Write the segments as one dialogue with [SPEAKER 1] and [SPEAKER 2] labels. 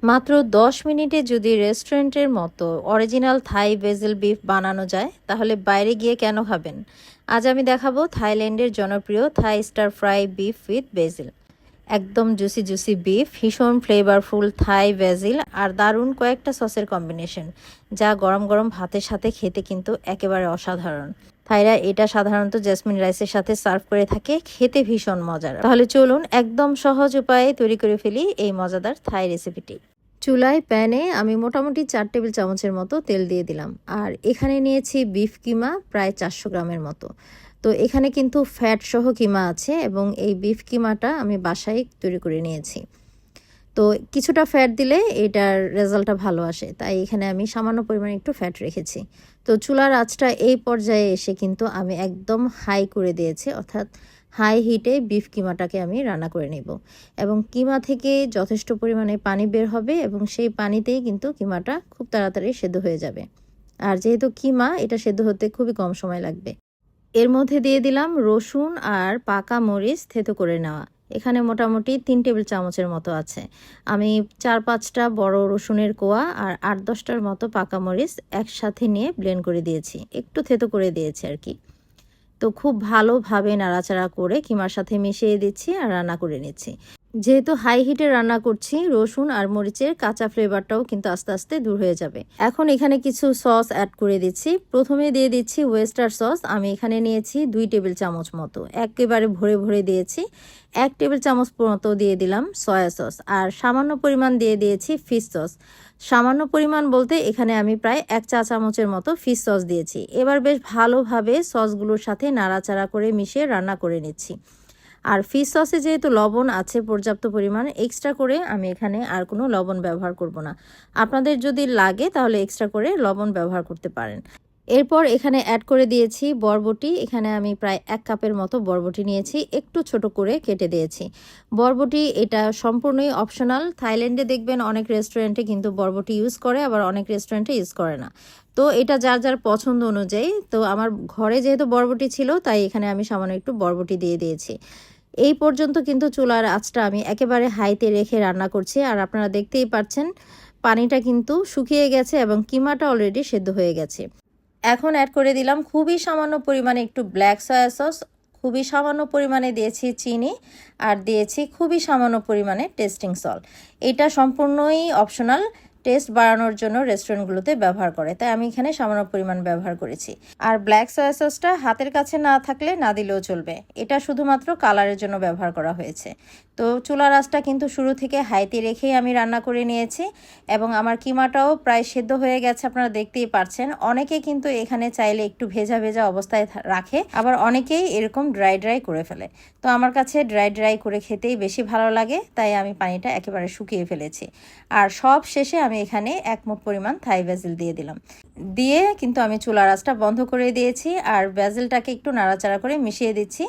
[SPEAKER 1] মাত্র 10 মিনিটে যদি রেস্টুরেন্টের মতো অরিজিনাল থাই বেজেল বিফ বানানো যায় তাহলে বাইরে গিয়ে কেন খাবেন। আজ আমি দেখাবো থাইল্যান্ডের জনপ্রিয় Thai stir fry beef with basil. একদম জুসি জুসি বিফ, ভীষণ ফ্লেভারফুল থাই বেজিল আর দারুণ কয়েকটা সসের কম্বিনেশন, যা গরম গরম ভাতের সাথে খেতে কিন্তু একেবারে অসাধারণ। থাইরা এটা সাধারণত জেসমিন রাইসের সাথে সার্ভ করে থাকে, খেতে ভীষণ মজার। তাহলে চলুন একদম সহজ উপায়ে তৈরি করে ফেলি এই মজাদার থাই রেসিপিটি। চুলায় প্যানে আমি মোটামুটি 4 টেবিল চামচের মতো তেল দিয়ে দিলাম, আর এখানে নিয়েছি বিফ কিমা প্রায় 400 গ্রামের মতো। তো এখানে কিন্তু ফ্যাট সহ কিমা আছে এবং এই বিফ কিমাটা আমি বাসায় তৈরি করে নিয়েছি। তো কিছুটা ফ্যাট দিলে এটার রেজাল্টটা ভালো আসে, তাই এখানে আমি সামান্য পরিমাণে একটু ফ্যাট রেখেছি। তো চুলার আঁচটা এই পর্যায়ে এসে কিন্তু আমি একদম হাই করে দিয়েছি, অর্থাৎ হাই হিটে বিফ কিমাটাকে আমি রান্না করে নেব এবং কিমা থেকে যথেষ্ট পরিমাণে পানি বের হবে এবং সেই পানিতেই কিন্তু কিমাটা খুব তাড়াতাড়ি সেদ্ধ হয়ে যাবে। আর যেহেতু কিমা, এটা সেদ্ধ হতে খুবই কম সময় লাগবে। এর মধ্যে দিয়ে দিলাম রসুন আর পাকা মরিচ থেতো করে নেওয়া। এখানে মোটামুটি 3 টেবিল চামচের মতো আছে। আমি 4-5টা বড় রসুনের কোয়া আর 8-10টার মতো পাকা মরিচ একসাথে নিয়ে ব্লেন্ড করে দিয়েছি, একটু থেতো করে দিয়েছি আর কি। তো খুব ভালোভাবে নাড়াচাড়া করে কিমার সাথে মিশিয়ে দিচ্ছি আর রান্না করে নিচ্ছি। যেহেতু হাই হিটে রান্না করছি, রসুন আর মরিচের কাঁচা ফ্লেভারটাও কিন্তু আস্তে আস্তে দূর হয়ে যাবে। এখন এখানে কিছু সস অ্যাড করে দিচ্ছি। প্রথমে দিয়ে দিচ্ছি ওয়েস্টার সস। আমি এখানে নিয়েছি 2 টেবিল চামচ মতো, একেবারে ভরে ভরে দিয়েছি। 1 টেবিল চামচ মতো দিয়ে দিলাম সয়া সস আর সামান্য পরিমাণ দিয়ে দিয়েছি ফিশ সস। সামান্য পরিমাণ বলতে এখানে আমি প্রায় 1 চা চামচের মতো ফিশ সস দিয়েছি। এবার বেশ ভালোভাবে সসগুলোর সাথে নাড়াচাড়া করে মিশিয়ে রান্না করে নিচ্ছি। আর ফিশ সসে যেহেতু লবণ আছে পর্যাপ্ত পরিমাণে, এক্সট্রা করে আমি এখানে আর কোনো লবণ ব্যবহার করব না। আপনাদের যদি লাগে তাহলে এক্সট্রা করে লবণ ব্যবহার করতে পারেন। এরপর এখানে অ্যাড করে দিয়েছি বরবটি। এখানে আমি প্রায় 1 কাপের মতো বরবটি নিয়েছি, একটু ছোট করে কেটে দিয়েছি। বরবটি এটা সম্পূর্ণই অপশনাল। থাইল্যান্ডে দেখবেন অনেক রেস্টুরেন্টে কিন্তু বরবটি ইউজ করে, আবার অনেক রেস্টুরেন্টে ইউজ করে না। তো এটা যার যার পছন্দ অনুযায়ী। তো আমার ঘরে যেহেতু বরবটি ছিল, তাই এখানে আমি সামান্য একটু বরবটি দিয়ে দিয়েছি। এই পর্যন্ত কিন্তু চুলার আঁচটা আমি একেবারে হাইতে রেখে রান্না করছি, আর আপনারা দেখতেই পাচ্ছেন পানিটা কিন্তু শুকিয়ে গেছে এবং কিমাটা অলরেডি সেদ্ধ হয়ে গেছে। এখন অ্যাড করে দিলাম খুবই সামান্য পরিমাণে একটু ব্ল্যাক সয়া সস, খুবই সামান্য পরিমাণে দিয়েছি চিনি, আর দিয়েছি খুবই সামান্য পরিমাণে টেস্টিং সল্ট। এটা সম্পূর্ণই অপশনাল, টেস্ট বাড়ানোর জন্য রেস্টুরেন্টগুলোতে ব্যবহার করে, তাই আমি এখানে সামান্য পরিমাণ ব্যবহার করেছি। আর ব্ল্যাক সয়া সসটা হাতের কাছে না থাকলে না দিলেও চলবে, এটা শুধুমাত্র কালারের জন্য ব্যবহার করা হয়েছে। তো চুলার আঁচটা কিন্তু শুরু থেকে হাইতে রেখেই আমি রান্না করে নিয়েছি এবং আমার কিমাটাও প্রায় সেদ্ধ হয়ে গেছে, আপনারা দেখতেই পাচ্ছেন। অনেকে কিন্তু এখানে চাইলে একটু ভেজা ভেজা অবস্থায় রাখে, আবার অনেকেই এরকম ড্রাই ড্রাই করে ফেলে। তো আমার কাছে ড্রাই ড্রাই করে খেতেই বেশি ভালো লাগে, তাই আমি পানিটা একেবারে শুকিয়ে ফেলেছি। আর সব শেষে আমি এখানে 1 মুঠ পরিমাণ থাই ব্যাজিল দিয়ে দিলাম। দিয়ে কিন্তু আমি চুলার আঁচটা বন্ধ করে দিয়েছি আর ব্যাজিলটাকে একটু নাড়াচাড়া করে মিশিয়ে দিচ্ছি,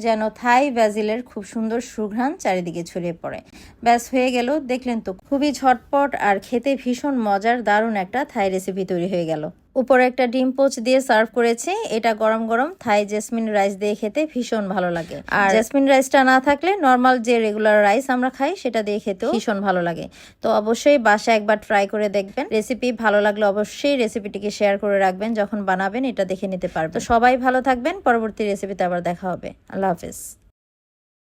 [SPEAKER 1] যেন থাই ব্যাজিলের খুব সুন্দর সুঘ্রাণ চারিদিকে ছড়িয়ে পড়ে। ব্যাস হয়ে গেল। দেখলেন তো, খুবই ঝটপট আর খেতে ভীষণ মজার দারুণ একটা থাই রেসিপি তৈরি হয়ে গেল। উপরে একটা ডিম পোচ দিয়ে সার্ভ করেছি। এটা গরম গরম থাই জেসমিন রাইস দিয়ে খেতে ভীষণ ভালো লাগে। আর জেসমিন রাইসটা না থাকলে নর্মাল যে রেগুলার রাইস আমরা খাই সেটা দিয়ে খেতেও ভীষণ ভালো লাগে। তো অবশ্যই বাসায় একবার ট্রাই করে দেখবেন। রেসিপি ভালো লাগলে অবশ্যই রেসিপিটিকে শেয়ার করে রাখবেন, যখন বানাবেন এটা দেখে নিতে পারবেন। তো সবাই ভালো থাকবেন, পরবর্তী রেসিপিতে আবার দেখা হবে। আল্লাহ হাফেজ।